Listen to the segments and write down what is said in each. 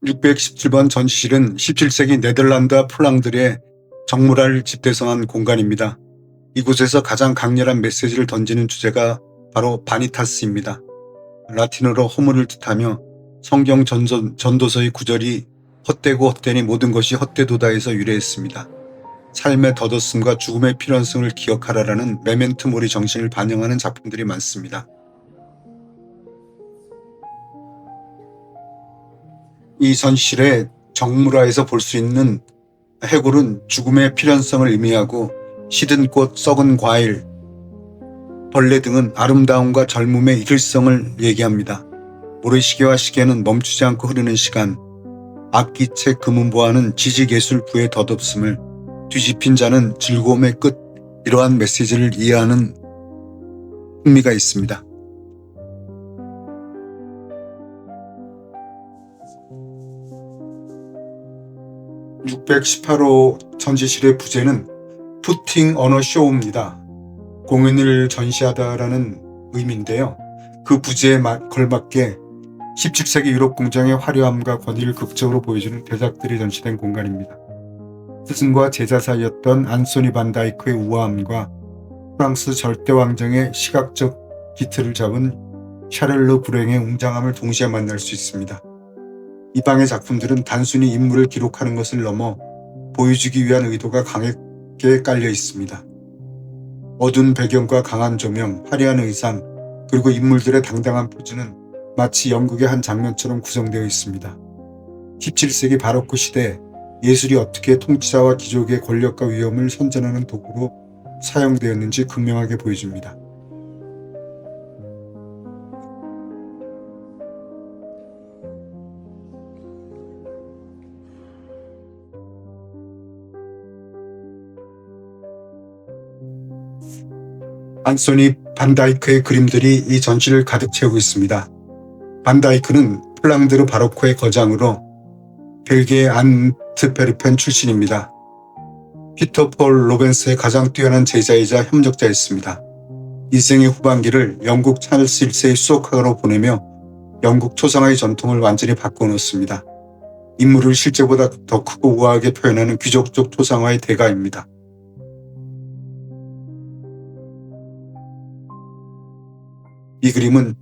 617번 전시실은 17세기 네덜란드와 폴랑드의 정물화를 집대성한 공간입니다. 이곳에서 가장 강렬한 메시지를 던지는 주제가 바로 바니타스입니다. 라틴어로 허물을 뜻하며 성경 전도서의 구절이 헛되고 헛되니 모든 것이 헛되도다에서 유래했습니다. 삶의 덧없음과 죽음의 필연성을 기억하라라는 메멘토 모리 정신을 반영하는 작품들이 많습니다. 이 전시실의 정물화에서 볼 수 있는 해골은 죽음의 필연성을 의미하고 시든 꽃, 썩은 과일, 벌레 등은 아름다움과 젊음의 이글성을 얘기합니다. 모래시계와 시계는 멈추지 않고 흐르는 시간, 악기책 금은보화는 지식예술부의 덧없음을, 뒤집힌 자는 즐거움의 끝, 이러한 메시지를 이해하는 흥미가 있습니다. (618호) 전시실의 부제는 Putting on a Show입니다. 공연을 전시하다라는 의미인데요. 그 부제에 걸맞게 17세기 유럽 공장의 화려함과 권위를 극적으로 보여주는 대작들이 전시된 공간입니다. 스승과 제자 사이였던 안소니 반다이크의 우아함과 프랑스 절대왕정의 시각적 기틀을 잡은 샤를르 브랭의 웅장함을 동시에 만날 수 있습니다. 이 방의 작품들은 단순히 인물을 기록하는 것을 넘어 보여주기 위한 의도가 강하게 깔려 있습니다. 어두운 배경과 강한 조명, 화려한 의상, 그리고 인물들의 당당한 포즈는 마치 연극의 한 장면처럼 구성되어 있습니다. 17세기 바로크 시대 예술이 어떻게 통치자와 귀족의 권력과 위험을 선전하는 도구로 사용되었는지 극명하게 보여줍니다. 안소니 반다이크의 그림들이 이 전시를 가득 채우고 있습니다. 반다이크는 폴랑드르 바로코의 거장으로 벨기에 안트베르펜 출신입니다. 피터 폴 로벤스의 가장 뛰어난 제자이자 협력자였습니다. 인생의 후반기를 영국 찰스 1세의 수석학으로 보내며 영국 초상화의 전통을 완전히 바꿔놓습니다. 인물을 실제보다 더 크고 우아하게 표현하는 귀족적 초상화의 대가입니다. 이 그림은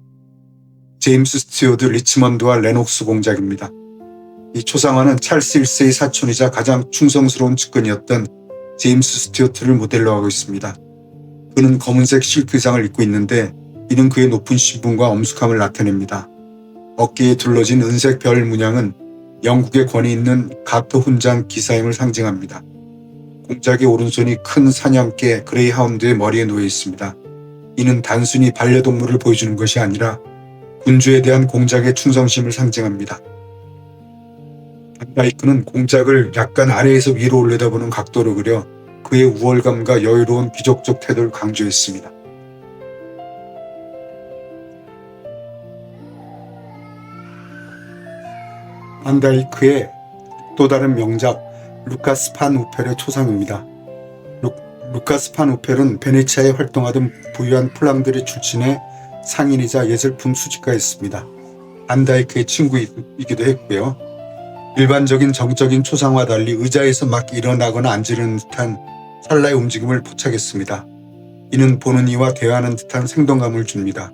제임스 스튜어트 리치먼드와 레녹스 공작입니다. 이 초상화는 찰스 1세의 사촌이자 가장 충성스러운 측근이었던 제임스 스튜어트를 모델로 하고 있습니다. 그는 검은색 실크 의상을 입고 있는데 이는 그의 높은 신분과 엄숙함을 나타냅니다. 어깨에 둘러진 은색 별 문양은 영국의 권위 있는 가토 훈장 기사임을 상징합니다. 공작의 오른손이 큰 사냥개 그레이하운드의 머리에 놓여 있습니다. 이는 단순히 반려동물을 보여주는 것이 아니라 군주에 대한 공작의 충성심을 상징합니다. 반다이크는 공작을 약간 아래에서 위로 올려다보는 각도로 그려 그의 우월감과 여유로운 귀족적 태도를 강조했습니다. 반다이크의 또 다른 명작 루카스 판 우펠의 초상입니다. 루카스 판 우펠은 베네치아에 활동하던 부유한 폴랑드르 출신의 상인이자 예술품 수집가였습니다. 반다이크의 친구이기도 했고요. 일반적인 정적인 초상화와 달리 의자에서 막 일어나거나 앉으려는 듯한 찰나의 움직임을 포착했습니다. 이는 보는 이와 대화하는 듯한 생동감을 줍니다.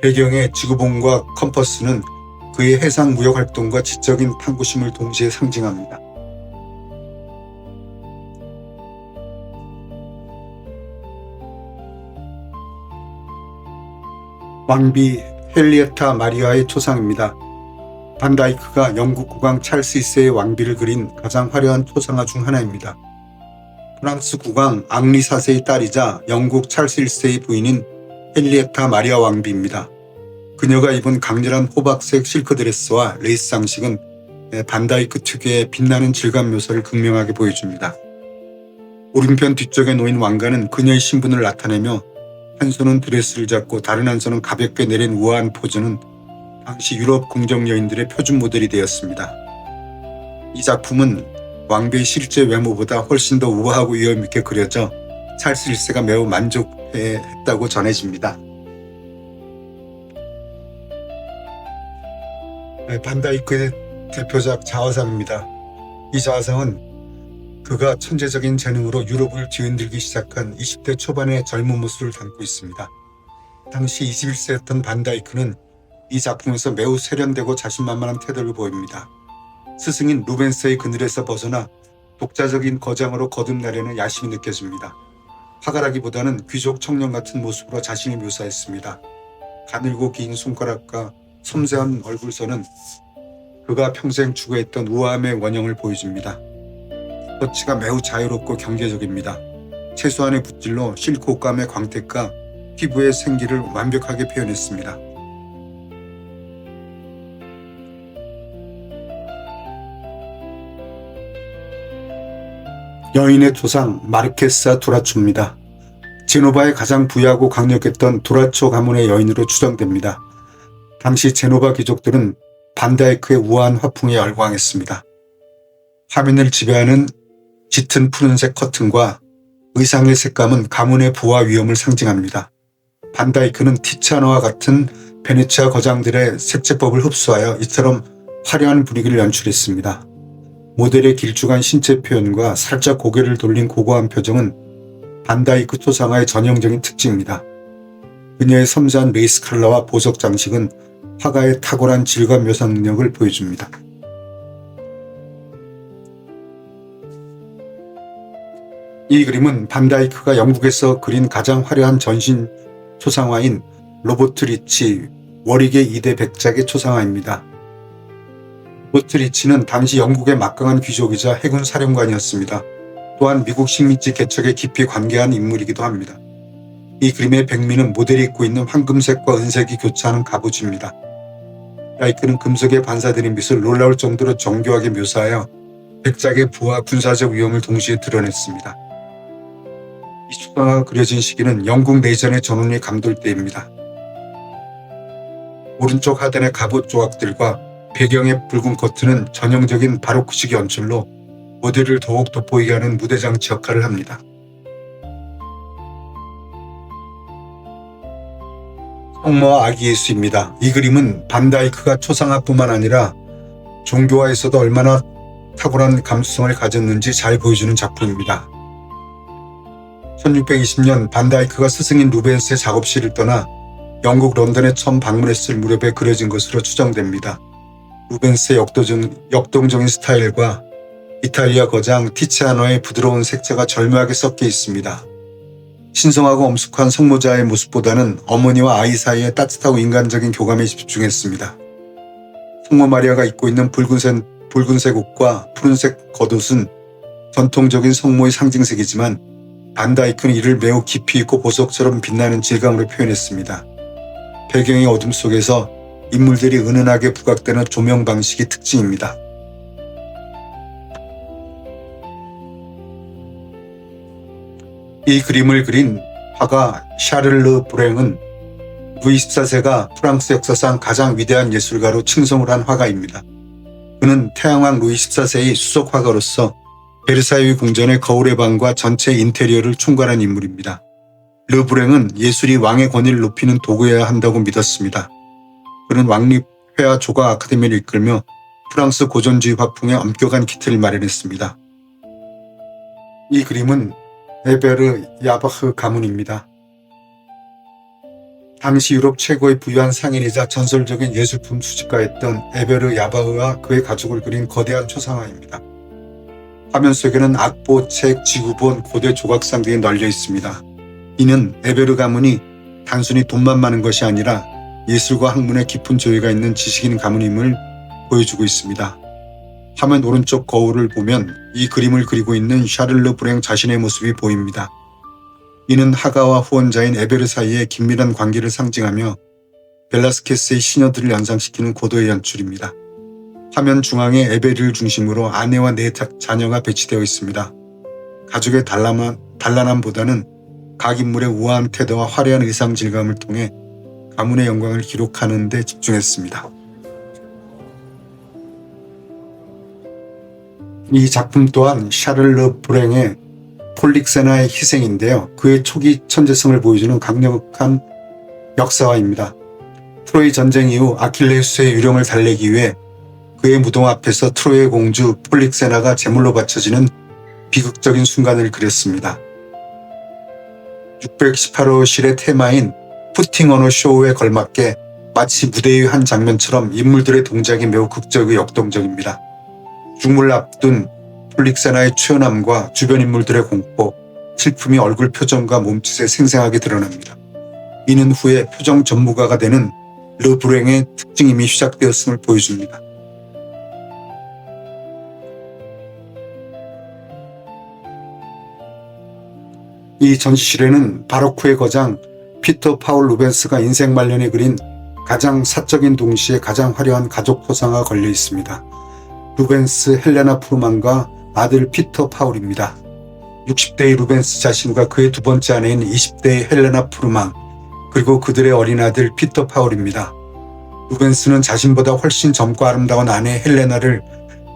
배경의 지구본과 컴퍼스는 그의 해상 무역 활동과 지적인 탐구심을 동시에 상징합니다. 왕비 헨리에타 마리아의 초상입니다. 반다이크가 영국 국왕 찰스 1세의 왕비를 그린 가장 화려한 초상화 중 하나입니다. 프랑스 국왕 앙리 4세의 딸이자 영국 찰스 1세의 부인인 헨리에타 마리아 왕비입니다. 그녀가 입은 강렬한 호박색 실크 드레스와 레이스 장식은 반다이크 특유의 빛나는 질감 묘사를 극명하게 보여줍니다. 오른편 뒤쪽에 놓인 왕관은 그녀의 신분을 나타내며 한 손은 드레스를 잡고 다른 한 손은 가볍게 내린 우아한 포즈는 당시 유럽 궁정 여인들의 표준 모델이 되었습니다. 이 작품은 왕비의 실제 외모보다 훨씬 더 우아하고 위험 있게 그려져 찰스 1세가 매우 만족했다고 전해집니다. 반다이크의 대표작 자화상입니다. 이 자화상은 그가 천재적인 재능으로 유럽을 뒤흔들기 시작한 20대 초반의 젊은 모습을 담고 있습니다. 당시 21세였던 반다이크는 이 작품에서 매우 세련되고 자신만만한 태도를 보입니다. 스승인 루벤스의 그늘에서 벗어나 독자적인 거장으로 거듭나려는 야심이 느껴집니다. 화가라기보다는 귀족 청년 같은 모습으로 자신을 묘사했습니다. 가늘고 긴 손가락과 섬세한 얼굴선은 그가 평생 추구했던 우아함의 원형을 보여줍니다. 터치가 매우 자유롭고 경제적입니다. 최소한의 붓질로 실크 옷감의 광택과 피부의 생기를 완벽하게 표현했습니다. 여인의 조상 마르케사 도라초입니다. 제노바의 가장 부유하고 강력했던 도라초 가문의 여인으로 추정됩니다. 당시 제노바 귀족들은 반다이크의 우아한 화풍에 열광했습니다. 화면을 지배하는 짙은 푸른색 커튼과 의상의 색감은 가문의 부와 위엄을 상징합니다. 반다이크는 티치아노와 같은 베네치아 거장들의 색채법을 흡수하여 이처럼 화려한 분위기를 연출했습니다. 모델의 길쭉한 신체 표현과 살짝 고개를 돌린 고고한 표정은 반다이크 초상화의 전형적인 특징입니다. 그녀의 섬세한 레이스 컬러와 보석 장식은 화가의 탁월한 질감 묘사 능력을 보여줍니다. 이 그림은 반다이크가 영국에서 그린 가장 화려한 전신 초상화인 로버트 리치 워릭의 2대 백작의 초상화입니다. 로버트 리치는 당시 영국의 막강한 귀족이자 해군 사령관이었습니다. 또한 미국 식민지 개척에 깊이 관계한 인물이기도 합니다. 이 그림의 백미는 모델이 입고 있는 황금색과 은색이 교차하는 갑옷입니다. 다이크는 금속에 반사되는 빛을 놀라울 정도로 정교하게 묘사하여 백작의 부와 군사적 위험을 동시에 드러냈습니다. 이 초상화가 그려진 시기는 영국 내전의 전운이 감돌 때입니다. 오른쪽 하단의 갑옷 조각들과 배경의 붉은 커튼은 전형적인 바로크식 연출로 모델을 더욱 돋보이게 하는 무대장치 역할을 합니다. 성모와 아기 예수입니다. 이 그림은 반다이크가 초상화뿐만 아니라 종교화에서도 얼마나 탁월한 감수성을 가졌는지 잘 보여주는 작품입니다. 1620년 반다이크가 스승인 루벤스의 작업실을 떠나 영국 런던에 처음 방문했을 무렵에 그려진 것으로 추정됩니다. 루벤스의 역동적인 스타일과 이탈리아 거장 티치아노의 부드러운 색채가 절묘하게 섞여 있습니다. 신성하고 엄숙한 성모자의 모습보다는 어머니와 아이 사이의 따뜻하고 인간적인 교감에 집중했습니다. 성모 마리아가 입고 있는 붉은색 옷과 푸른색 겉옷은 전통적인 성모의 상징색이지만 반다이크는 이를 매우 깊이 있고 보석처럼 빛나는 질감으로 표현했습니다. 배경의 어둠 속에서 인물들이 은은하게 부각되는 조명 방식이 특징입니다. 이 그림을 그린 화가 샤를르 브랭은 루이 14세가 프랑스 역사상 가장 위대한 예술가로 칭송을 한 화가입니다. 그는 태양왕 루이 14세의 수석 화가로서 베르사유 궁전의 거울의 방과 전체 인테리어를 총괄한 인물입니다. 르브랭은 예술이 왕의 권위를 높이는 도구여야 한다고 믿었습니다. 그는 왕립회화 조각 아카데미를 이끌며 프랑스 고전주의 화풍의 엄격한 기틀을 마련했습니다. 이 그림은 에베르 야바흐 가문입니다. 당시 유럽 최고의 부유한 상인이자 전설적인 예술품 수집가였던 에베르 야바흐와 그의 가족을 그린 거대한 초상화입니다. 화면 속에는 악보, 책, 지구본, 고대 조각상 등이 널려 있습니다. 이는 에베르 가문이 단순히 돈만 많은 것이 아니라 예술과 학문에 깊은 조예가 있는 지식인 가문임을 보여주고 있습니다. 화면 오른쪽 거울을 보면 이 그림을 그리고 있는 샤를르 브랭 자신의 모습이 보입니다. 이는 화가와 후원자인 에베르 사이의 긴밀한 관계를 상징하며 벨라스케스의 시녀들을 연상시키는 고도의 연출입니다. 화면 중앙에 에베르를 중심으로 아내와 네 자녀가 배치되어 있습니다. 가족의 단란함보다는 각 인물의 우아한 태도와 화려한 의상 질감을 통해 가문의 영광을 기록하는 데 집중했습니다. 이 작품 또한 샤를르 브랭의 폴릭세나의 희생인데요. 그의 초기 천재성을 보여주는 강력한 역사화입니다. 트로이 전쟁 이후 아킬레우스의 유령을 달래기 위해 그의 무덤 앞에서 트로이의 공주 폴릭세나가 제물로 바쳐지는 비극적인 순간을 그렸습니다. 618호실의 테마인 푸팅 어너 쇼에 걸맞게 마치 무대의 한 장면처럼 인물들의 동작이 매우 극적이고 역동적입니다. 죽음을 앞둔 폴릭세나의 초연함과 주변 인물들의 공포, 슬픔이 얼굴 표정과 몸짓에 생생하게 드러납니다. 이는 후에 표정 전문가가 되는 르브랭의 특징이 이미 시작되었음을 보여줍니다. 이 전시실에는 바로크의 거장 피터 파울 루벤스가 인생 말년에 그린 가장 사적인 동시에 가장 화려한 가족 포상화가 걸려 있습니다. 루벤스 헬레나 푸르만과 아들 피터 파울입니다. 60대의 루벤스 자신과 그의 두 번째 아내인 20대의 헬레나 푸르만, 그리고 그들의 어린 아들 피터 파울입니다. 루벤스는 자신보다 훨씬 젊고 아름다운 아내 헬레나를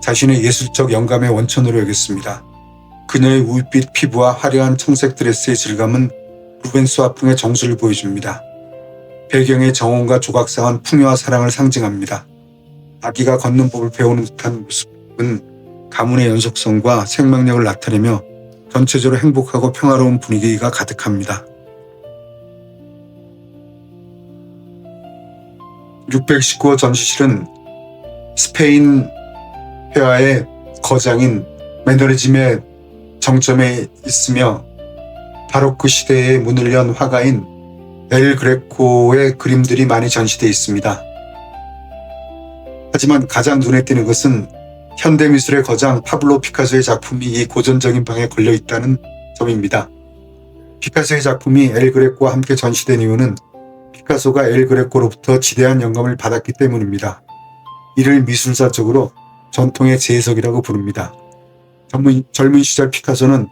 자신의 예술적 영감의 원천으로 여겼습니다. 그녀의 우윳빛 피부와 화려한 청색 드레스의 질감은 루벤스 화풍의 정수를 보여줍니다. 배경의 정원과 조각상은 풍요와 사랑을 상징합니다. 아기가 걷는 법을 배우는 듯한 모습은 가문의 연속성과 생명력을 나타내며 전체적으로 행복하고 평화로운 분위기가 가득합니다. 619호 전시실은 스페인 회화의 거장인 매너리즘의 정점에 있으며 바로크 시대의 문을 연 화가인 엘 그레코의 그림들이 많이 전시되어 있습니다. 하지만 가장 눈에 띄는 것은 현대미술의 거장 파블로 피카소의 작품이 이 고전적인 방에 걸려 있다는 점입니다. 피카소의 작품이 엘 그레코와 함께 전시된 이유는 피카소가 엘 그레코로부터 지대한 영감을 받았기 때문입니다. 이를 미술사적으로 전통의 재해석이라고 부릅니다. 젊은 시절 피카소는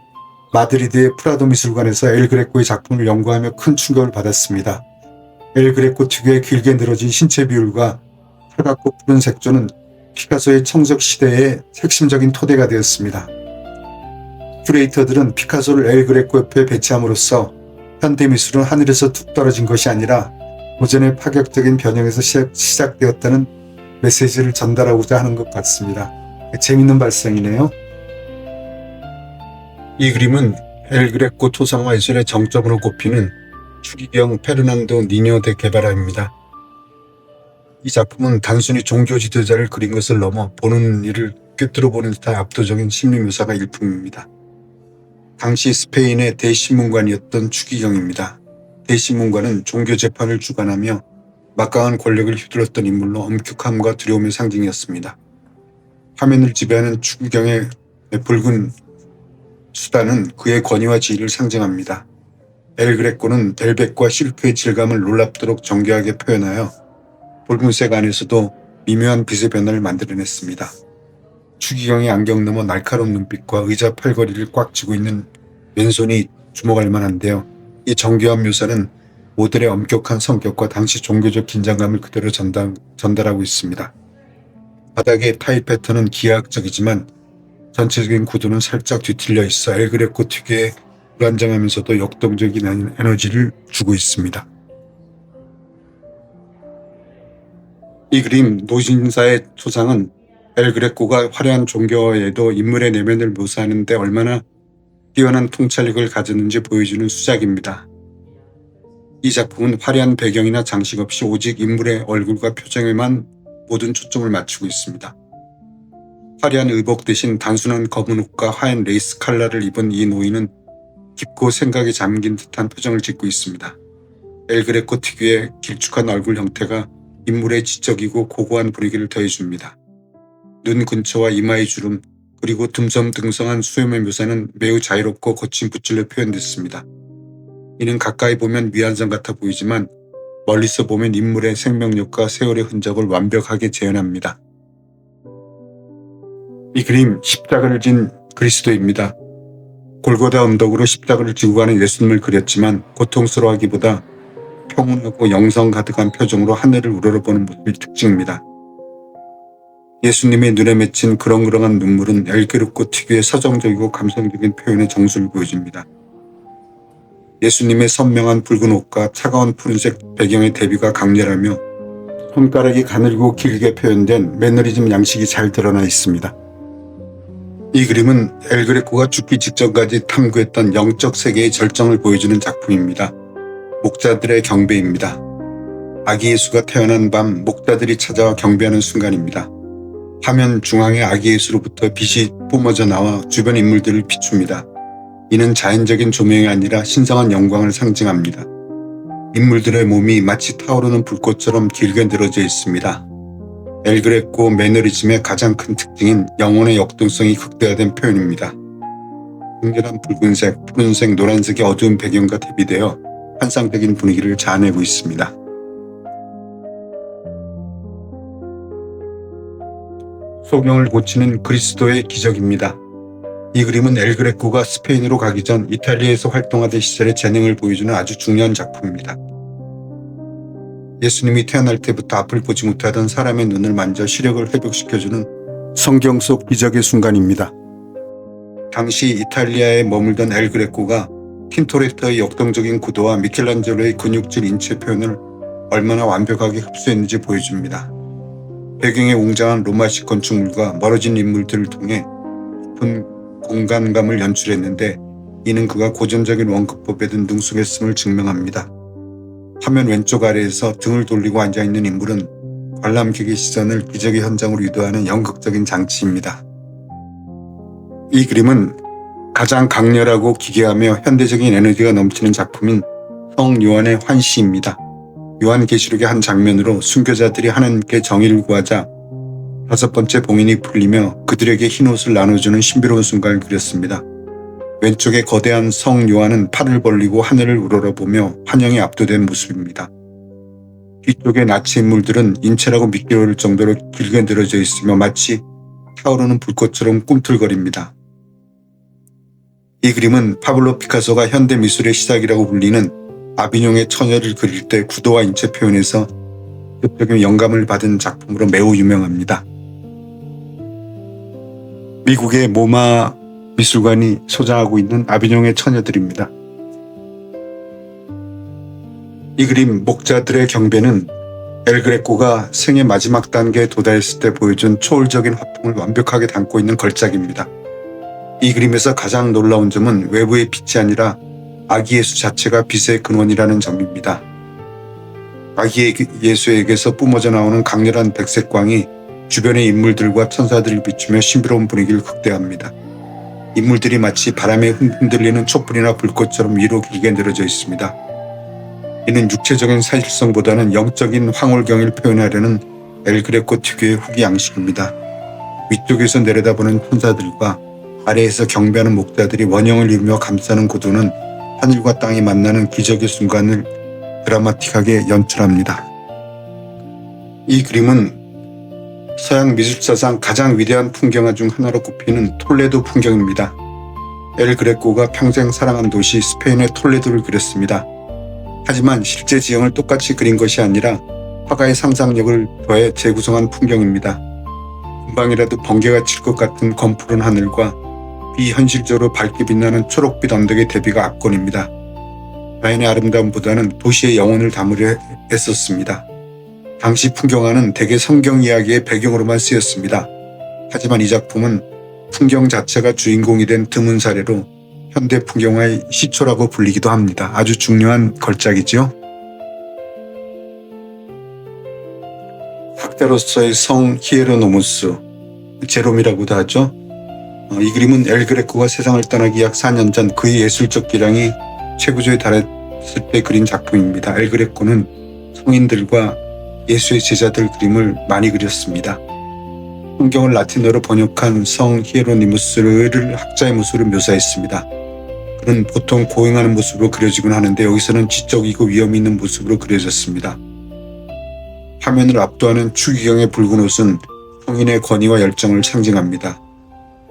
마드리드의 프라도 미술관에서 엘 그레코의 작품을 연구하며 큰 충격을 받았습니다. 엘 그레코 특유의 길게 늘어진 신체 비율과 살갑고 푸른 색조는 피카소의 청적 시대의 핵심적인 토대가 되었습니다. 큐레이터들은 피카소를 엘 그레코 옆에 배치함으로써 현대미술은 하늘에서 툭 떨어진 것이 아니라 고전의 파격적인 변형에서 시작되었다는 메시지를 전달하고자 하는 것 같습니다. 재밌는 발상이네요. 이 그림은 엘 그레코 토상화 예술의 정점으로 꼽히는 추기경 페르난도 니뇨 데 게바라입니다. 이 작품은 단순히 종교 지도자를 그린 것을 넘어 보는 이를 꿰뚫어 보는 듯한 압도적인 심리 묘사가 일품입니다. 당시 스페인의 대신문관이었던 추기경입니다. 대신문관은 종교 재판을 주관하며 막강한 권력을 휘둘렀던 인물로 엄격함과 두려움의 상징이었습니다. 화면을 지배하는 추기경의 붉은 수단은 그의 권위와 지위를 상징합니다. 엘 그레코는 벨벳과 실크의 질감을 놀랍도록 정교하게 표현하여 붉은색 안에서도 미묘한 빛의 변화를 만들어냈습니다. 추기경의 안경 너머 날카로운 눈빛과 의자 팔걸이를 꽉 쥐고 있는 왼손이 주목할 만한데요. 이 정교한 묘사는 모델의 엄격한 성격과 당시 종교적 긴장감을 그대로 전달하고 있습니다. 바닥의 타일 패턴은 기하학적이지만 전체적인 구도는 살짝 뒤틀려 있어 엘 그레코 특유의 불안정하면서도 역동적인 에너지를 주고 있습니다. 이 그림 노신사의 초상은 엘 그레코가 화려한 종교에도 인물의 내면을 묘사하는 데 얼마나 뛰어난 통찰력을 가졌는지 보여주는 수작입니다. 이 작품은 화려한 배경이나 장식 없이 오직 인물의 얼굴과 표정에만 모든 초점을 맞추고 있습니다. 화려한 의복 대신 단순한 검은 옷과 하얀 레이스 칼라를 입은 이 노인은 깊고 생각에 잠긴 듯한 표정을 짓고 있습니다. 엘 그레코 특유의 길쭉한 얼굴 형태가 인물의 지적이고 고고한 분위기를 더해줍니다. 눈 근처와 이마의 주름, 그리고 듬성듬성한 수염의 묘사는 매우 자유롭고 거친 붓질로 표현됐습니다. 이는 가까이 보면 미완성 같아 보이지만 멀리서 보면 인물의 생명력과 세월의 흔적을 완벽하게 재현합니다. 이 그림 십자가를 진 그리스도입니다. 골고다 언덕으로 십자가를 지고 가는 예수님을 그렸지만 고통스러워하기보다 평온하고 영성 가득한 표정으로 하늘을 우러러보는 모습이 특징입니다. 예수님의 눈에 맺힌 그렁그렁한 눈물은 엘 그레코 특유의 서정적이고 감성적인 표현의 정수를 보여줍니다. 예수님의 선명한 붉은 옷과 차가운 푸른색 배경의 대비가 강렬하며 손가락이 가늘고 길게 표현된 매너리즘 양식이 잘 드러나 있습니다. 이 그림은 엘 그레코가 죽기 직전까지 탐구했던 영적 세계의 절정을 보여주는 작품입니다. 목자들의 경배입니다. 아기 예수가 태어난 밤 목자들이 찾아와 경배하는 순간입니다. 화면 중앙의 아기 예수로부터 빛이 뿜어져 나와 주변 인물들을 비춥니다. 이는 자연적인 조명이 아니라 신성한 영광을 상징합니다. 인물들의 몸이 마치 타오르는 불꽃처럼 길게 늘어져 있습니다. 엘 그레코 매너리즘의 가장 큰 특징인 영혼의 역동성이 극대화된 표현입니다. 강렬한 붉은색, 푸른색, 노란색의 어두운 배경과 대비되어 환상적인 분위기를 자아내고 있습니다. 소경을 고치는 그리스도의 기적입니다. 이 그림은 엘 그레코가 스페인으로 가기 전 이탈리아에서 활동하던 시절의 재능을 보여주는 아주 중요한 작품입니다. 예수님이 태어날 때부터 앞을 보지 못하던 사람의 눈을 만져 시력을 회복시켜주는 성경 속 기적의 순간입니다. 당시 이탈리아에 머물던 엘 그레코가 틴토레트의 역동적인 구도와 미켈란젤로의 근육질 인체 표현을 얼마나 완벽하게 흡수했는지 보여줍니다. 배경에 웅장한 로마식 건축물과 멀어진 인물들을 통해 깊은 공간감을 연출했는데 이는 그가 고전적인 원근법에 든 능숙했음을 증명합니다. 화면 왼쪽 아래에서 등을 돌리고 앉아있는 인물은 관람객의 시선을 기적의 현장으로 유도하는 연극적인 장치입니다. 이 그림은 가장 강렬하고 기괴하며 현대적인 에너지가 넘치는 작품인 성 요한의 환시입니다. 요한계시록의 한 장면으로 순교자들이 하나님께 정의를 구하자 5번째 봉인이 풀리며 그들에게 흰옷을 나눠주는 신비로운 순간을 그렸습니다. 왼쪽에 거대한 성 요한은 팔을 벌리고 하늘을 우러러보며 환영에 압도된 모습입니다. 뒤쪽의 나치 인물들은 인체라고 믿기 어려울 정도로 길게 늘어져 있으며 마치 타오르는 불꽃처럼 꿈틀거립니다. 이 그림은 파블로 피카소가 현대 미술의 시작이라고 불리는 아비뇽의 처녀를 그릴 때 구도와 인체 표현에서 극적인 영감을 받은 작품으로 매우 유명합니다. 미국의 모마 미술관이 소장하고 있는 아비뇽의 처녀들입니다. 이 그림 목자들의 경배는 엘 그레코가 생의 마지막 단계에 도달했을 때 보여준 초월적인 화풍을 완벽하게 담고 있는 걸작입니다. 이 그림에서 가장 놀라운 점은 외부의 빛이 아니라 아기 예수 자체가 빛의 근원이라는 점입니다. 아기 예수에게서 뿜어져 나오는 강렬한 백색광이 주변의 인물들과 천사들을 비추며 신비로운 분위기를 극대화합니다. 인물들이 마치 바람에 흔들리는 촛불이나 불꽃처럼 위로 길게 늘어져 있습니다. 이는 육체적인 사실성보다는 영적인 황홀경을 표현하려는 엘 그레코 특유의 후기 양식입니다. 위쪽에서 내려다보는 천사들과 아래에서 경배하는 목자들이 원형을 이루며 감싸는 구도는 하늘과 땅이 만나는 기적의 순간을 드라마틱하게 연출합니다. 이 그림은 서양 미술사상 가장 위대한 풍경화 중 하나로 꼽히는 톨레도 풍경입니다. 엘 그레코가 평생 사랑한 도시 스페인의 톨레도를 그렸습니다. 하지만 실제 지형을 똑같이 그린 것이 아니라 화가의 상상력을 더해 재구성한 풍경입니다. 금방이라도 번개가 칠 것 같은 검푸른 하늘과 비현실적으로 밝게 빛나는 초록빛 언덕의 대비가 압권입니다. 자연의 아름다움보다는 도시의 영혼을 담으려 애썼습니다. 당시 풍경화는 대개 성경 이야기의 배경으로만 쓰였습니다. 하지만 이 작품은 풍경 자체가 주인공이 된 드문 사례로 현대 풍경화의 시초라고 불리기도 합니다. 아주 중요한 걸작이지요. 학자로서의 성 히에로노무스, 제롬이라고도 하죠. 이 그림은 엘 그레코가 세상을 떠나기 약 4년 전 그의 예술적 기량이 최고조에 달했을 때 그린 작품입니다. 엘 그레코는 성인들과 예수의 제자들 그림을 많이 그렸습니다. 성경을 라틴어로 번역한 성 히에로니무스를 학자의 모습으로 묘사했습니다. 그는 보통 고행하는 모습으로 그려지곤 하는데 여기서는 지적이고 위험이 있는 모습으로 그려졌습니다. 화면을 압도하는 추기경의 붉은 옷은 성인의 권위와 열정을 상징합니다.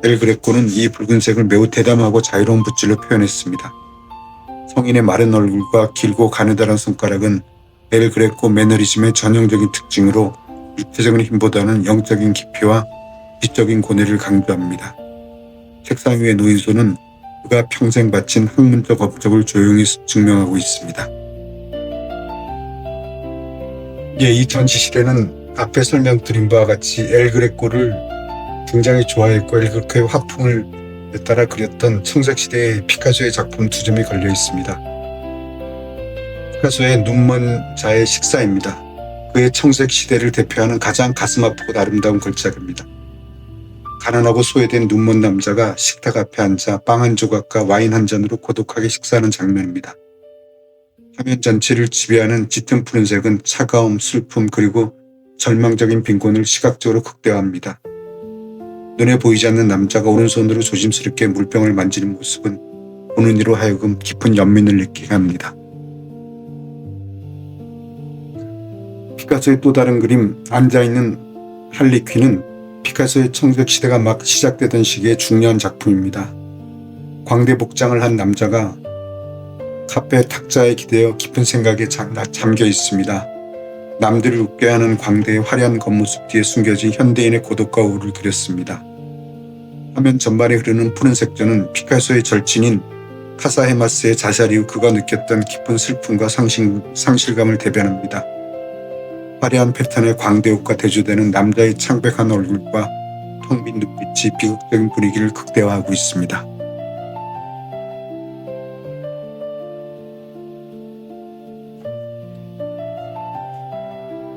엘 그레코는 이 붉은색을 매우 대담하고 자유로운 붓질로 표현했습니다. 성인의 마른 얼굴과 길고 가느다란 손가락은 엘 그레코 매너리즘의 전형적인 특징으로 육체적인 힘보다는 영적인 깊이와 지적인 고뇌를 강조합니다. 책상 위에 놓인 손은 그가 평생 바친 학문적 업적을 조용히 증명하고 있습니다. 예, 이 전시실에는 앞에 설명드린 바와 같이 엘 그레코를 굉장히 좋아했고 엘 그레코의 화풍을 따라 그렸던 청색시대의 피카소의 작품 2점이 걸려 있습니다. 피카소의 눈먼 자의 식사입니다. 그의 청색시대를 대표하는 가장 가슴 아프고 아름다운 걸작입니다. 가난하고 소외된 눈먼 남자가 식탁 앞에 앉아 빵 한 조각과 와인 한 잔으로 고독하게 식사하는 장면입니다. 화면 전체를 지배하는 짙은 푸른색은 차가움, 슬픔 그리고 절망적인 빈곤을 시각적으로 극대화합니다. 눈에 보이지 않는 남자가 오른손으로 조심스럽게 물병을 만지는 모습은 보는 이로 하여금 깊은 연민을 느끼게 합니다. 피카소의 또 다른 그림 앉아있는 할리퀸은 피카소의 청색시대가 막 시작되던 시기의 중요한 작품입니다. 광대 복장을 한 남자가 카페 탁자에 기대어 깊은 생각에 잠겨 있습니다. 남들을 웃게 하는 광대의 화려한 겉모습 뒤에 숨겨진 현대인의 고독과 우울을 그렸습니다. 화면 전반에 흐르는 푸른 색조는 피카소의 절친인 카사 헤마스의 자살 이후 그가 느꼈던 깊은 슬픔과 상실감을 대변합니다. 화려한 패턴의 광대옷과 대조되는 남자의 창백한 얼굴과 텅 빈 눈빛이 비극적인 분위기를 극대화하고 있습니다.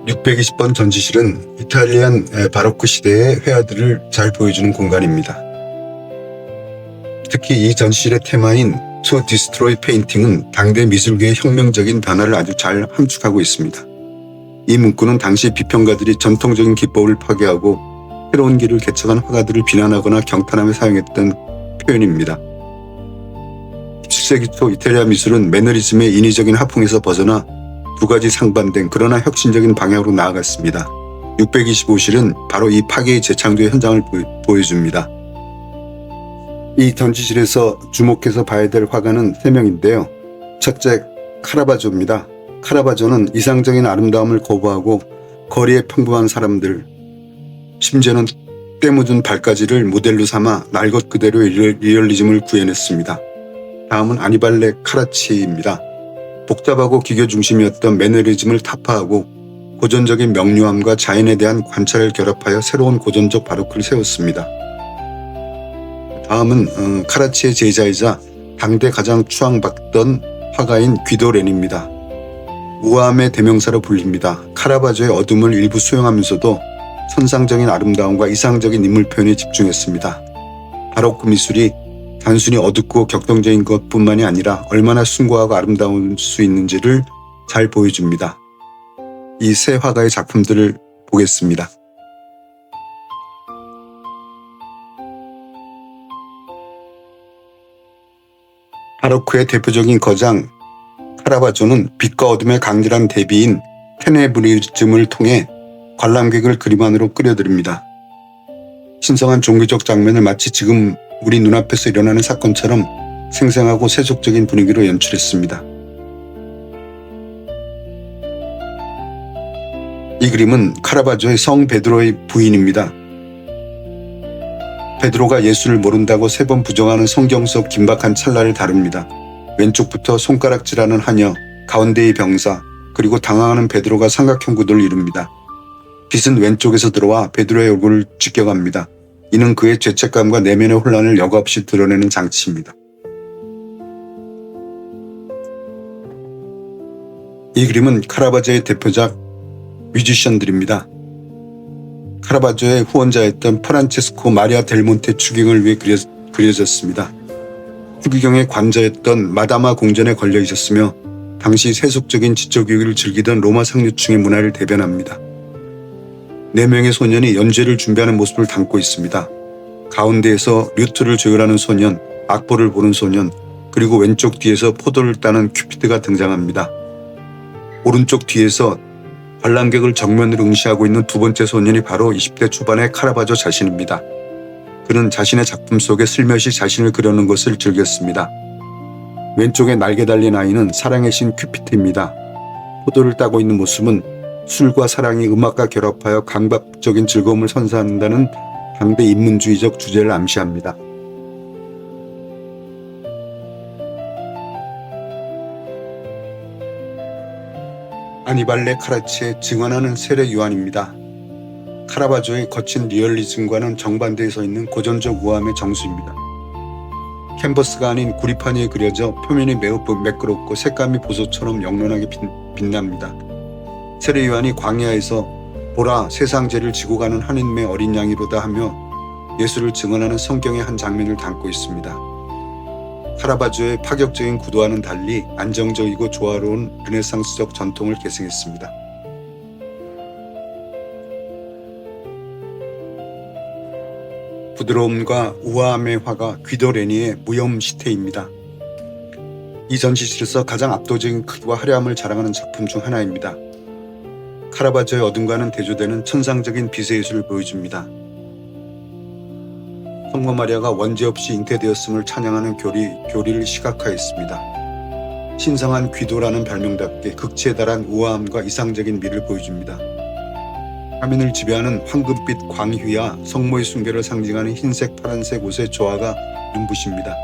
(620번) 전시실은 이탈리안 바로크 시대의 회화들을 잘 보여주는 공간입니다. 특히 이 전시실의 테마인 To Destroy Painting은 당대 미술계의 혁명적인 변화를 아주 잘 함축하고 있습니다. 이 문구는 당시 비평가들이 전통적인 기법을 파괴하고 새로운 길을 개척한 화가들을 비난하거나 경탄하며 사용했던 표현입니다. 17세기 초 이탈리아 미술은 매너리즘의 인위적인 하풍에서 벗어나 두 가지 상반된 그러나 혁신적인 방향으로 나아갔습니다. 625실은 바로 이 파괴의 재창조의 현장을 보여줍니다. 이 전시실에서 주목해서 봐야 될 화가는 3명인데요. 첫째, 카라바조입니다. 카라바조는 이상적인 아름다움을 거부하고 거리의 평범한 사람들, 심지어는 때 묻은 발가지를 모델로 삼아 날 것 그대로의 리얼리즘을 구현했습니다. 다음은 아니발레 카라치입니다. 복잡하고 기교 중심이었던 매너리즘을 타파하고 고전적인 명료함과 자연에 대한 관찰을 결합하여 새로운 고전적 바로크를 세웠습니다. 다음은 카라치의 제자이자 당대 가장 추앙받던 화가인 귀도 렌입니다. 우아함의 대명사로 불립니다. 카라바조의 어둠을 일부 수용하면서도 선상적인 아름다움과 이상적인 인물 표현에 집중했습니다. 바로크 미술이 단순히 어둡고 격동적인 것뿐만이 아니라 얼마나 숭고하고 아름다울 수 있는지를 잘 보여줍니다. 이 세 화가의 작품들을 보겠습니다. 바로크의 대표적인 거장 카라바조는 빛과 어둠의 강렬한 대비인 테네브리즘을 통해 관람객을 그림 안으로 끌어들입니다. 신성한 종교적 장면을 마치 지금 우리 눈앞에서 일어나는 사건처럼 생생하고 세속적인 분위기로 연출했습니다. 이 그림은 카라바조의 성 베드로의 부인입니다. 베드로가 예수를 모른다고 3번 부정하는 성경 속 긴박한 찰나를 다룹니다. 왼쪽부터 손가락질하는 하녀, 가운데의 병사, 그리고 당황하는 베드로가 삼각형 구도를 이룹니다. 빛은 왼쪽에서 들어와 베드로의 얼굴을 직격합니다. 이는 그의 죄책감과 내면의 혼란을 여과 없이 드러내는 장치입니다. 이 그림은 카라바조의 대표작 뮤지션들입니다. 카라바조의 후원자였던 프란체스코 마리아 델몬테 추기경을 위해 그려졌습니다. 추기경의 관자였던 마다마 궁전에 걸려 있었으며 당시 세속적인 지적교육을 즐기던 로마 상류층의 문화를 대변합니다. 4명의 소년이 연주회를 준비하는 모습을 담고 있습니다. 가운데에서 류트를 조율하는 소년, 악보를 보는 소년, 그리고 왼쪽 뒤에서 포도를 따는 큐피드가 등장합니다. 오른쪽 뒤에서 관람객을 정면으로 응시하고 있는 두 번째 소년이 바로 20대 초반의 카라바조 자신입니다. 그는 자신의 작품 속에 슬며시 자신을 그려는 것을 즐겼습니다. 왼쪽에 날개 달린 아이는 사랑의 신 큐피드입니다. 포도를 따고 있는 모습은 술과 사랑이 음악과 결합하여 강박적인 즐거움을 선사한다는 당대 인문주의적 주제를 암시합니다. 아니발레 카라치의 증언하는 세례 요한입니다. 카라바조의 거친 리얼리즘과는 정반대에 서 있는 고전적 우아함의 정수입니다. 캔버스가 아닌 구리판 위에 그려져 표면이 매우 매끄럽고 색감이 보석처럼 영롱하게 빛납니다. 세례 요한이 광야에서 보라 세상 죄를 지고 가는 하느님의 어린 양이로다 하며 예수를 증언하는 성경의 한 장면을 담고 있습니다. 카라바조의 파격적인 구도와는 달리 안정적이고 조화로운 르네상스적 전통을 계승했습니다. 부드러움과 우아함의 화가 귀도 레니의 무염 시태입니다. 이 전시실에서 가장 압도적인 크기와 화려함을 자랑하는 작품 중 하나입니다. 카라바조의 어둠과는 대조되는 천상적인 빛의 예술을 보여줍니다. 성모 마리아가 원죄 없이 잉태되었음을 찬양하는 교리를 시각화했습니다. 신성한 귀도라는 별명답게 극치에 달한 우아함과 이상적인 미를 보여줍니다. 화면을 지배하는 황금빛 광휘와 성모의 숭배를 상징하는 흰색, 파란색 옷의 조화가 눈부십니다.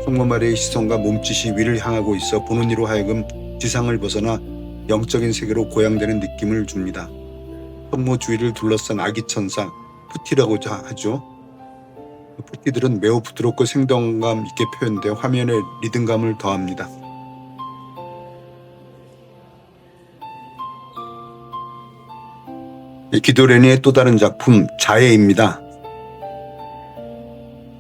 성모 마리아의 시선과 몸짓이 위를 향하고 있어 보는 이로 하여금 지상을 벗어나 영적인 세계로 고양되는 느낌을 줍니다. 성모 주위를 둘러싼 아기 천사, 푸티라고 하죠. 푸티들은 매우 부드럽고 생동감 있게 표현되어 화면에 리듬감을 더합니다. 기도 레니의 또 다른 작품 자해입니다.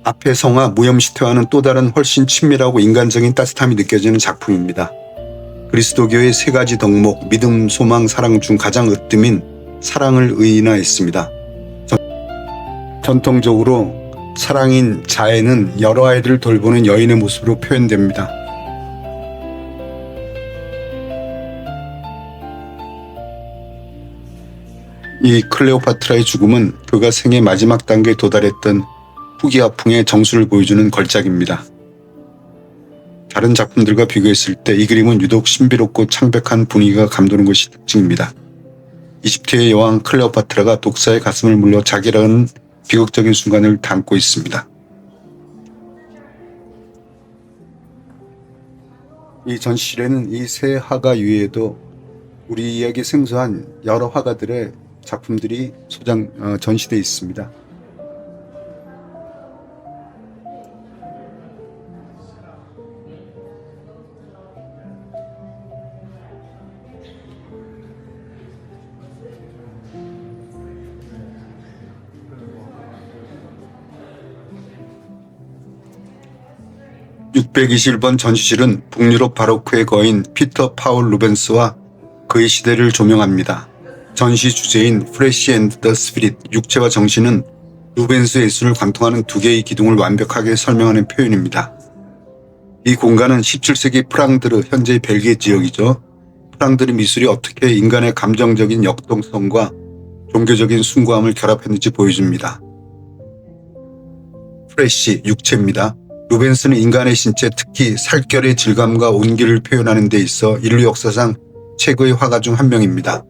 앞의 성화 무염시태와는 또 다른 훨씬 친밀하고 인간적인 따뜻함이 느껴지는 작품입니다. 그리스도교의 세 가지 덕목 믿음, 소망, 사랑 중 가장 으뜸인 사랑을 의인화했습니다. 전통적으로 사랑인 자해는 여러 아이들을 돌보는 여인의 모습으로 표현됩니다. 이 클레오파트라의 죽음은 그가 생의 마지막 단계에 도달했던 후기화풍의 정수를 보여주는 걸작입니다. 다른 작품들과 비교했을 때 이 그림은 유독 신비롭고 창백한 분위기가 감도는 것이 특징입니다. 이집트의 여왕 클레오파트라가 독사의 가슴을 물려 자기라는 비극적인 순간을 담고 있습니다. 이 전시실에는 이 세 화가 이외에도 우리에게 생소한 여러 화가들의 작품들이 전시되어 있습니다. (621번) 전시실은 북유럽 바로크의 거인 피터 파울 루벤스와 그의 시대를 조명합니다. 전시 주제인 Flesh and the Spirit, 육체와 정신은 루벤스의 예술을 관통하는 두 개의 기둥을 완벽하게 설명하는 표현입니다. 이 공간은 17세기 프랑드르, 현재의 벨기에 지역이죠. 프랑드르 미술이 어떻게 인간의 감정적인 역동성과 종교적인 숭고함을 결합했는지 보여줍니다. 프레시, 육체입니다. 루벤스는 인간의 신체, 특히 살결의 질감과 온기를 표현하는 데 있어 인류 역사상 최고의 화가 중 한 명입니다.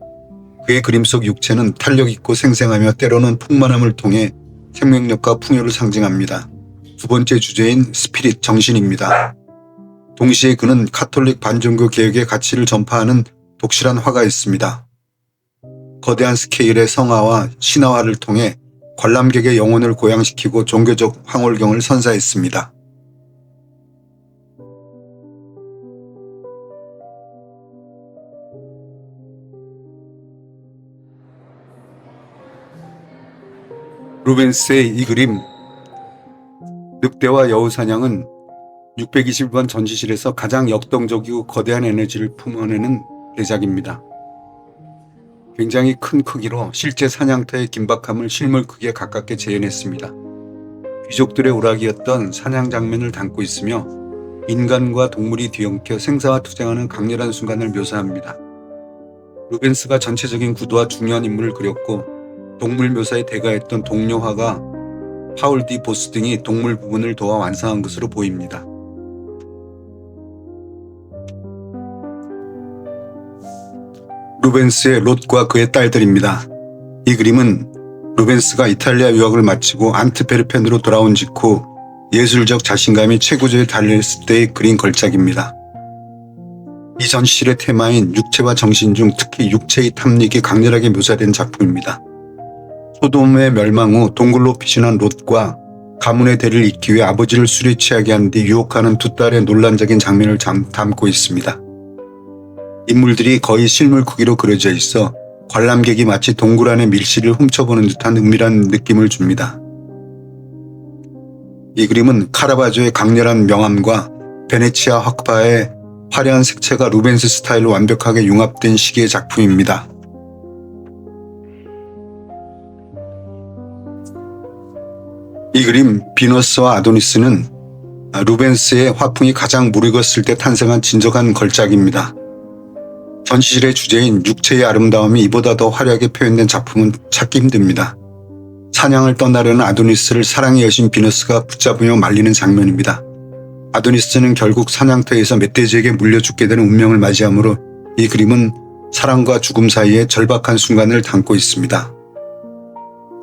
그의 그림 속 육체는 탄력 있고 생생하며 때로는 풍만함을 통해 생명력과 풍요를 상징합니다. 두 번째 주제인 스피릿, 정신입니다. 동시에 그는 카톨릭 반종교 개혁의 가치를 전파하는 독실한 화가였습니다. 거대한 스케일의 성화와 신화화를 통해 관람객의 영혼을 고양시키고 종교적 황홀경을 선사했습니다. 루벤스의 이 그림 늑대와 여우사냥은 621번 전시실에서 가장 역동적이고 거대한 에너지를 품어내는 대작입니다. 굉장히 큰 크기로 실제 사냥터의 긴박함을 실물 크기에 가깝게 재현했습니다. 귀족들의 오락이었던 사냥 장면을 담고 있으며 인간과 동물이 뒤엉켜 생사와 투쟁하는 강렬한 순간을 묘사합니다. 루벤스가 전체적인 구도와 중요한 인물을 그렸고 동물 묘사에 대가했던 동료화가 파울 디 보스 등이 동물 부분을 도와 완성한 것으로 보입니다. 루벤스의 롯과 그의 딸들입니다. 이 그림은 루벤스가 이탈리아 유학을 마치고 안트베르펜으로 돌아온 직후 예술적 자신감이 최고조에 달했을 때의 그린 걸작입니다. 이 전시실의 테마인 육체와 정신 중 특히 육체의 탐닉이 강렬하게 묘사된 작품입니다. 소돔의 멸망 후 동굴로 피신한 롯과 가문의 대를 잇기 위해 아버지를 술에 취하게 한 뒤 유혹하는 두 딸의 논란적인 장면을 담고 있습니다. 인물들이 거의 실물 크기로 그려져 있어 관람객이 마치 동굴 안의 밀실을 훔쳐보는 듯한 은밀한 느낌을 줍니다. 이 그림은 카라바조의 강렬한 명암과 베네치아 화파의 화려한 색채가 루벤스 스타일로 완벽하게 융합된 시기의 작품입니다. 이 그림 비너스와 아도니스는 루벤스의 화풍이 가장 무르익었을 때 탄생한 진정한 걸작입니다. 전시실의 주제인 육체의 아름다움이 이보다 더 화려하게 표현된 작품은 찾기 힘듭니다. 사냥을 떠나려는 아도니스를 사랑의 여신 비너스가 붙잡으며 말리는 장면입니다. 아도니스는 결국 사냥터에서 멧돼지에게 물려 죽게 되는 운명을 맞이하므로 이 그림은 사랑과 죽음 사이의 절박한 순간을 담고 있습니다.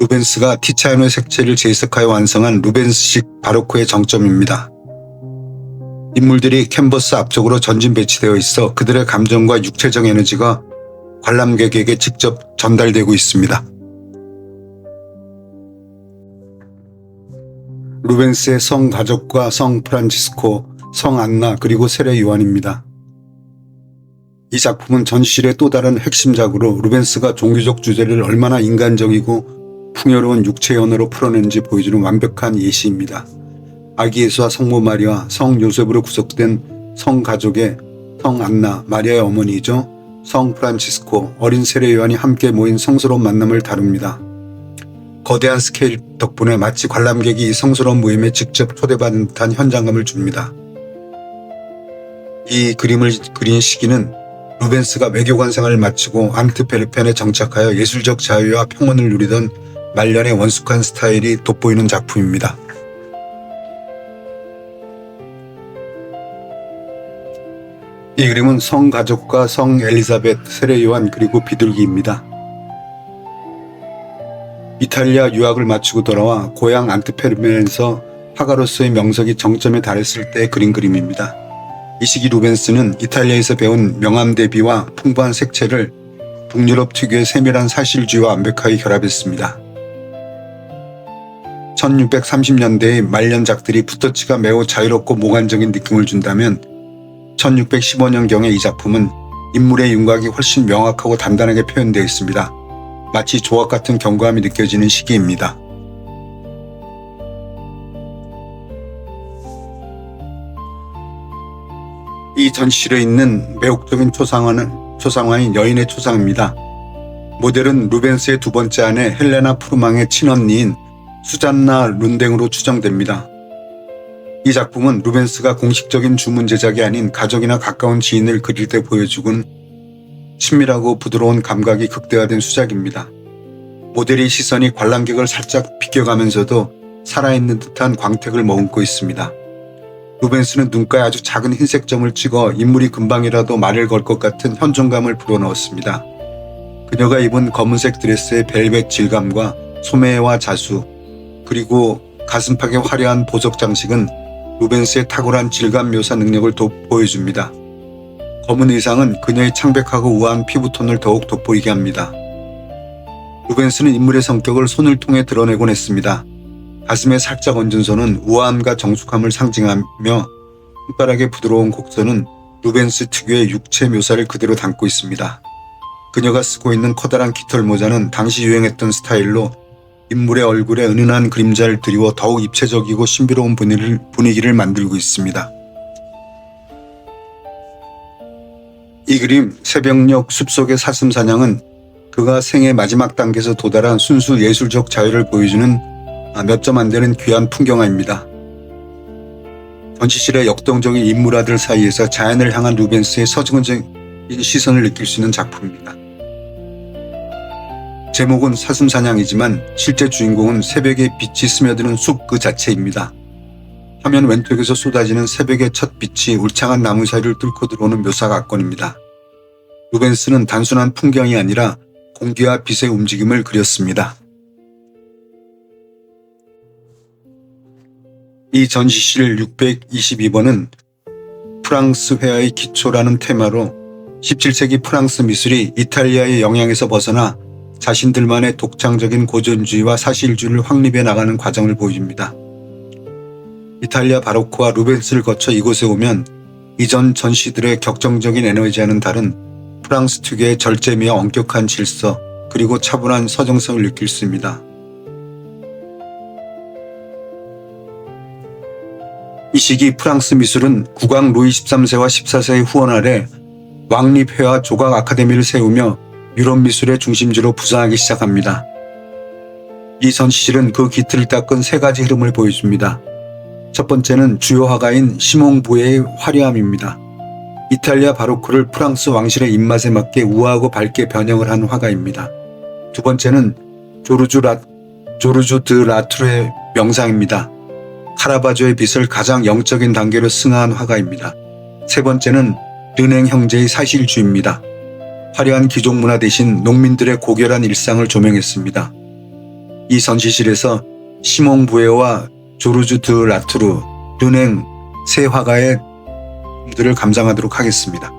루벤스가 티차노의 색채를 재해석하여 완성한 루벤스식 바로크의 정점입니다. 인물들이 캔버스 앞쪽으로 전진 배치되어 있어 그들의 감정과 육체적 에너지가 관람객에게 직접 전달되고 있습니다. 루벤스의 성 가족과 성 프란치스코, 성 안나 그리고 세례 요한입니다. 이 작품은 전시실의 또 다른 핵심작으로 루벤스가 종교적 주제를 얼마나 인간적이고 풍요로운 육체의 언어로 풀어내는지 보여주는 완벽한 예시입니다. 아기 예수와 성모 마리아, 성 요셉으로 구성된 성 가족의 성 안나, 마리아의 어머니이죠. 성 프란치스코, 어린 세례 요한이 함께 모인 성스러운 만남을 다룹니다. 거대한 스케일 덕분에 마치 관람객이 이 성스러운 모임에 직접 초대받은 듯한 현장감을 줍니다. 이 그림을 그린 시기는 루벤스가 외교관 생활을 마치고 안트베르펜에 정착하여 예술적 자유와 평온을 누리던 말년의 원숙한 스타일이 돋보이는 작품입니다. 이 그림은 성 가족과 성 엘리자베트, 세례 요한 그리고 비둘기입니다. 이탈리아 유학을 마치고 돌아와 고향 안트베르펜에서 화가로서의 명성이 정점에 달했을 때 그린 그림입니다. 이 시기 루벤스는 이탈리아에서 배운 명암 대비와 풍부한 색채를 북유럽 특유의 세밀한 사실주의와 완벽하게 결합했습니다. 1630년대의 말년작들이 붓터치가 매우 자유롭고 몽환적인 느낌을 준다면 1615년경의 이 작품은 인물의 윤곽이 훨씬 명확하고 단단하게 표현되어 있습니다. 마치 조각 같은 견고함이 느껴지는 시기입니다. 이 전시실에 있는 매혹적인 초상화인 여인의 초상입니다. 모델은 루벤스의 두 번째 아내 헬레나 푸르망의 친언니인 수잔나 룬댕으로 추정됩니다. 이 작품은 루벤스가 공식적인 주문 제작이 아닌 가족이나 가까운 지인을 그릴 때 보여주곤 친밀하고 부드러운 감각이 극대화된 수작입니다. 모델의 시선이 관람객을 살짝 비껴가면서도 살아있는 듯한 광택을 머금고 있습니다. 루벤스는 눈가에 아주 작은 흰색 점을 찍어 인물이 금방이라도 말을 걸 것 같은 현존감을 불어넣었습니다. 그녀가 입은 검은색 드레스의 벨벳 질감과 소매와 자수, 그리고 가슴팍의 화려한 보석 장식은 루벤스의 탁월한 질감 묘사 능력을 보여줍니다. 검은 의상은 그녀의 창백하고 우아한 피부톤을 더욱 돋보이게 합니다. 루벤스는 인물의 성격을 손을 통해 드러내곤 했습니다. 가슴에 살짝 얹은 손은 우아함과 정숙함을 상징하며 손가락의 부드러운 곡선은 루벤스 특유의 육체 묘사를 그대로 담고 있습니다. 그녀가 쓰고 있는 커다란 깃털 모자는 당시 유행했던 스타일로 인물의 얼굴에 은은한 그림자를 드리워 더욱 입체적이고 신비로운 분위기를 만들고 있습니다. 이 그림 새벽녘 숲속의 사슴사냥은 그가 생의 마지막 단계에서 도달한 순수 예술적 자유를 보여주는 몇 점 안 되는 귀한 풍경화입니다. 전시실의 역동적인 인물화들 사이에서 자연을 향한 루벤스의 서정적인 시선을 느낄 수 있는 작품입니다. 제목은 사슴사냥이지만 실제 주인공은 새벽에 빛이 스며드는 숲 그 자체입니다. 화면 왼쪽에서 쏟아지는 새벽의 첫 빛이 울창한 나무 사이를 뚫고 들어오는 묘사가 압권입니다. 루벤스는 단순한 풍경이 아니라 공기와 빛의 움직임을 그렸습니다. 이 전시실 622번은 프랑스 회화의 기초라는 테마로 17세기 프랑스 미술이 이탈리아의 영향에서 벗어나 자신들만의 독창적인 고전주의와 사실주의를 확립해 나가는 과정을 보여줍니다. 이탈리아 바로크와 루벤스를 거쳐 이곳에 오면 이전 전시들의 격정적인 에너지와는 다른 프랑스 특유의 절제미와 엄격한 질서 그리고 차분한 서정성을 느낄 수 있습니다. 이 시기 프랑스 미술은 국왕 루이 13세와 14세의 후원 아래 왕립회화 조각 아카데미를 세우며 유럽 미술의 중심지로 부상하기 시작합니다. 이 전시실은 그 기틀을 닦은 세 가지 흐름을 보여줍니다. 첫 번째는 주요 화가인 시몽 부에의 화려함입니다. 이탈리아 바로크를 프랑스 왕실의 입맛에 맞게 우아하고 밝게 변형을 한 화가입니다. 두 번째는 조르주 드 라투르의 명상입니다. 카라바조의 빛을 가장 영적인 단계로 승화한 화가입니다. 세 번째는 르냉 형제의 사실주의입니다. 화려한 귀족 문화 대신 농민들의 고결한 일상을 조명했습니다. 이 전시실에서 시몽 부에와 조르주 드 라투르, 르냉 세 화가의 들을 감상하도록 하겠습니다.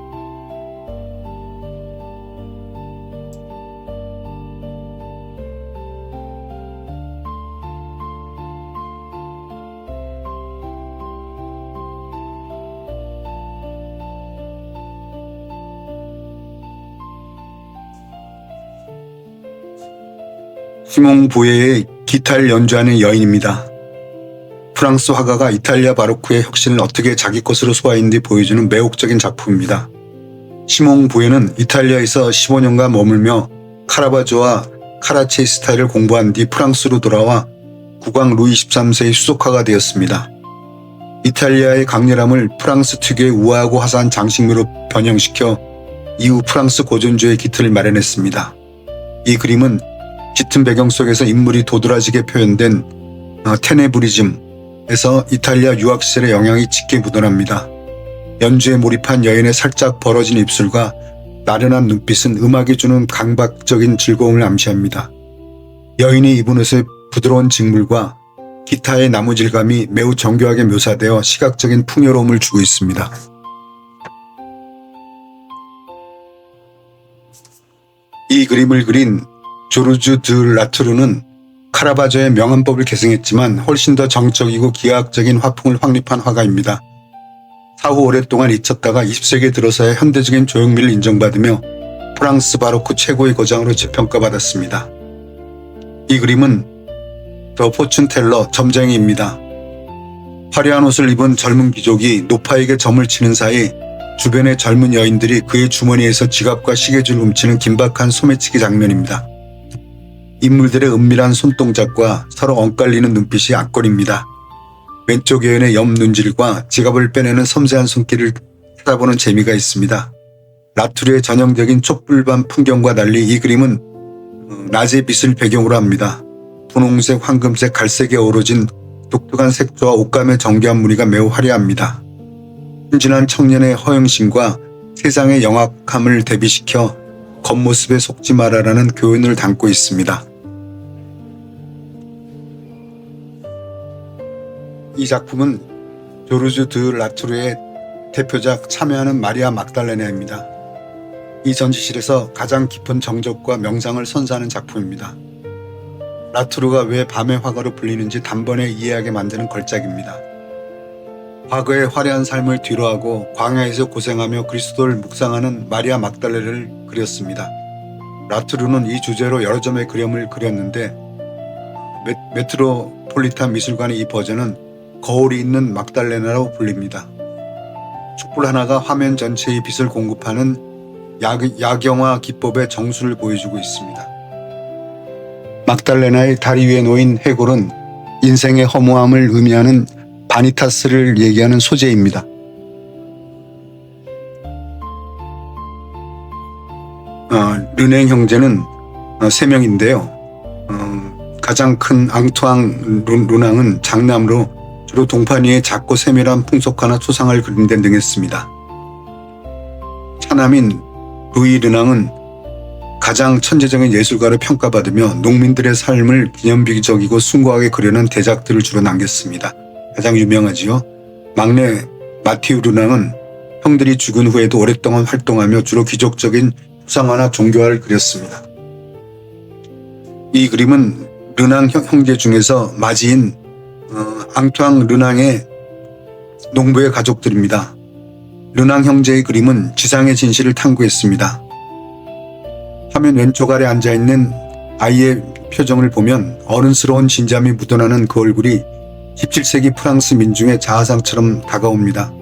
시몽 부에의 기타를 연주하는 여인입니다. 프랑스 화가가 이탈리아 바로크의 혁신을 어떻게 자기 것으로 소화했는지 보여주는 매혹적인 작품입니다. 시몽 부에는 이탈리아에서 15년간 머물며 카라바조와 카라체이 스타일을 공부한 뒤 프랑스로 돌아와 국왕 루이 13세의 수석화가 되었습니다. 이탈리아의 강렬함을 프랑스 특유의 우아하고 화사한 장식미로 변형시켜 이후 프랑스 고전주의 기틀을 마련했습니다. 이 그림은 짙은 배경 속에서 인물이 도드라지게 표현된 테네브리즘에서 이탈리아 유학 시절의 영향이 짙게 묻어납니다. 연주에 몰입한 여인의 살짝 벌어진 입술과 나른한 눈빛은 음악이 주는 강박적인 즐거움을 암시합니다. 여인이 입은 옷의 부드러운 직물과 기타의 나무 질감이 매우 정교하게 묘사되어 시각적인 풍요로움을 주고 있습니다. 이 그림을 그린 조르주 드 라투르는 카라바조의 명암법을 계승했지만 훨씬 더 정적이고 기하학적인 화풍을 확립한 화가입니다. 사후 오랫동안 잊혔다가 20세기에 들어서야 현대적인 조형미를 인정받으며 프랑스 바로크 최고의 거장으로 재평가받았습니다. 이 그림은 더 포춘 텔러 점쟁이입니다. 화려한 옷을 입은 젊은 귀족이 노파에게 점을 치는 사이 주변의 젊은 여인들이 그의 주머니에서 지갑과 시계줄을 훔치는 긴박한 소매치기 장면입니다. 인물들의 은밀한 손동작과 서로 엇갈리는 눈빛이 압권입니다. 왼쪽 여인의 옆 눈질과 지갑을 빼내는 섬세한 손길을 찾아보는 재미가 있습니다. 라투르의 전형적인 촛불반 풍경과 달리 이 그림은 낮의 빛을 배경으로 합니다. 분홍색, 황금색, 갈색이 어우러진 독특한 색조와 옷감의 정교한 무늬가 매우 화려합니다. 순진한 청년의 허영심과 세상의 영악함을 대비시켜 겉모습에 속지 마라라는 교훈을 담고 있습니다. 이 작품은 조르주 드 라투르의 대표작 참여하는 마리아 막달레나입니다. 이 전시실에서 가장 깊은 정적과 명상을 선사하는 작품입니다. 라투르가 왜 밤의 화가로 불리는지 단번에 이해하게 만드는 걸작입니다. 과거의 화려한 삶을 뒤로하고 광야에서 고생하며 그리스도를 묵상하는 마리아 막달레를 그렸습니다. 라투르는 이 주제로 여러 점의 그림을 그렸는데 메트로폴리탄 미술관의 이 버전은 거울이 있는 막달레나로 불립니다. 촛불 하나가 화면 전체의 빛을 공급하는 야경화 기법의 정수를 보여주고 있습니다. 막달레나의 다리 위에 놓인 해골은 인생의 허무함을 의미하는 바니타스를 얘기하는 소재입니다. 르냉 형제는 3명인데요. 가장 큰 앙투앙 루낭은 장남으로 주로 동판 위에 작고 세밀한 풍속화나 초상화를 그린 데 능했습니다. 차남인 루이 르낭은 가장 천재적인 예술가로 평가받으며 농민들의 삶을 기념비적이고 숭고하게 그려낸 대작들을 주로 남겼습니다. 가장 유명하지요. 막내 마티우 르낭은 형들이 죽은 후에도 오랫동안 활동하며 주로 귀족적인 수상화나 종교화를 그렸습니다. 이 그림은 르낭 형제 중에서 맞이인 앙투앙 르낭의 농부의 가족들입니다. 르낭 형제의 그림은 지상의 진실을 탐구했습니다. 화면 왼쪽 아래 앉아있는 아이의 표정을 보면 어른스러운 진잠이 묻어나는 그 얼굴이 17세기 프랑스 민중의 자아상처럼 다가옵니다.